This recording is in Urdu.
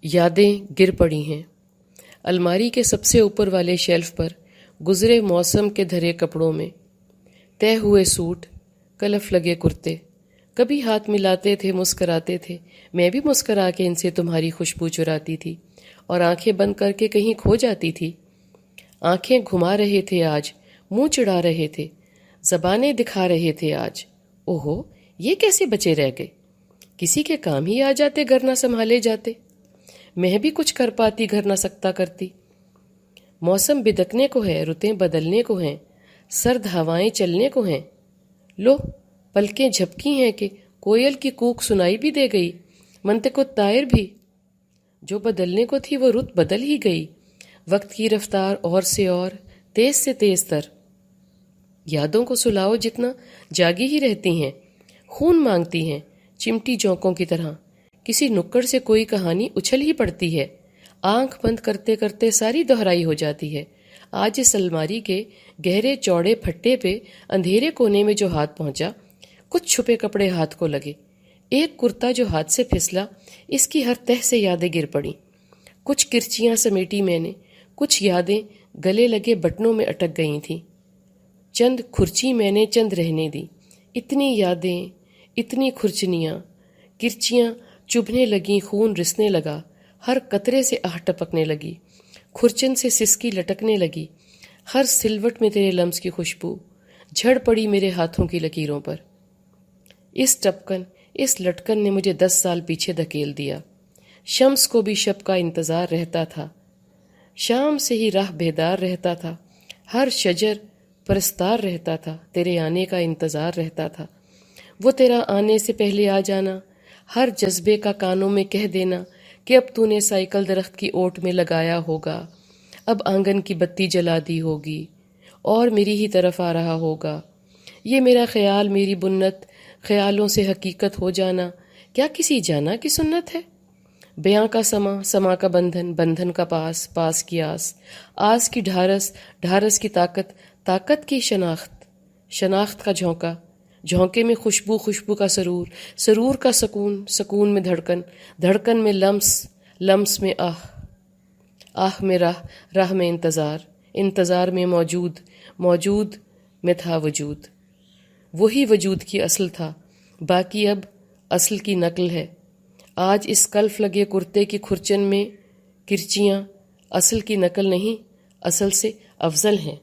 یادیں گر پڑی ہیں الماری کے سب سے اوپر والے شیلف پر، گزرے موسم کے دھرے کپڑوں میں، طے ہوئے سوٹ، کلف لگے کرتے۔ کبھی ہاتھ ملاتے تھے، مسکراتے تھے، میں بھی مسکرا کے ان سے تمہاری خوشبو چراتی تھی اور آنکھیں بند کر کے کہیں کھو جاتی تھی۔ آنکھیں گھما رہے تھے آج، منہ چڑھا رہے تھے، زبانیں دکھا رہے تھے آج۔ اوہو، یہ کیسے بچے رہ گئے؟ کسی کے کام ہی آ جاتے، گھر نہ سنبھالے جاتے۔ میں بھی کچھ کر پاتی، گھر نہ سکتا کرتی۔ موسم بدکنے کو ہے، رتیں بدلنے کو ہیں، سرد ہوائیں چلنے کو ہیں۔ لو، پلکیں جھپکی ہیں کہ کوئل کی کوک سنائی بھی دے گئی، منطق الطائر بھی۔ جو بدلنے کو تھی وہ رت بدل ہی گئی، وقت کی رفتار اور سے اور، تیز سے تیز تر۔ یادوں کو سلاؤ جتنا، جاگی ہی رہتی ہیں، خون مانگتی ہیں، چمٹی جونکوں کی طرح۔ کسی نکڑ سے کوئی کہانی اچھل ہی پڑتی ہے، آنکھ بند کرتے کرتے ساری دہرائی ہو جاتی ہے۔ آج اس الماری کے گہرے چوڑے پھٹے پہ اندھیرے کونے میں جو ہاتھ پہنچا، کچھ چھپے کپڑے ہاتھ کو لگے، ایک کرتا جو ہاتھ سے پھسلا، اس کی ہر تہ سے یادیں گر پڑیں۔ کچھ کرچیاں سمیٹی میں نے، کچھ یادیں گلے لگے بٹنوں میں اٹک گئی تھیں۔ چند کھرچی میں نے چند رہنے دی، اتنی یادیں، اتنی کھرچنیاں، کرچیاں چبھنے لگیں، خون رسنے لگا، ہر قطرے سے آہ ٹپکنے لگی، کھرچن سے سسکی لٹکنے لگی، ہر سلوٹ میں تیرے لمس کی خوشبو جھڑ پڑی میرے ہاتھوں کی لکیروں پر۔ اس ٹپکن، اس لٹکن نے مجھے 10 سال پیچھے دھکیل دیا۔ شمس کو بھی شب کا انتظار رہتا تھا، شام سے ہی راہ بیدار رہتا تھا، ہر شجر پرستار رہتا تھا، تیرے آنے کا انتظار رہتا تھا۔ وہ تیرا آنے سے پہلے آ جانا، ہر جذبے کا کانوں میں کہہ دینا کہ اب تو نے سائیکل درخت کی اوٹ میں لگایا ہوگا، اب آنگن کی بتی جلا دی ہوگی اور میری ہی طرف آ رہا ہوگا۔ یہ میرا خیال، میری بنت، خیالوں سے حقیقت ہو جانا، کیا کسی جانا کی سنت ہے؟ بیاں کا سما، سما کا بندھن، بندھن کا پاس، پاس کی آس، آس کی ڈھارس، ڈھارس کی طاقت، طاقت کی شناخت، شناخت کا جھونکا، جھونکے میں خوشبو، خوشبو کا سرور، سرور کا سکون، سکون میں دھڑکن، دھڑکن میں لمس، لمس میں آہ، آہ میں راہ، راہ میں انتظار، انتظار میں موجود، موجود میں تھا وجود۔ وہی وجود کی اصل تھا، باقی اب اصل کی نقل ہے۔ آج اس کلف لگے کرتے کی کھرچن میں کرچیاں اصل کی نقل نہیں، اصل سے افضل ہیں۔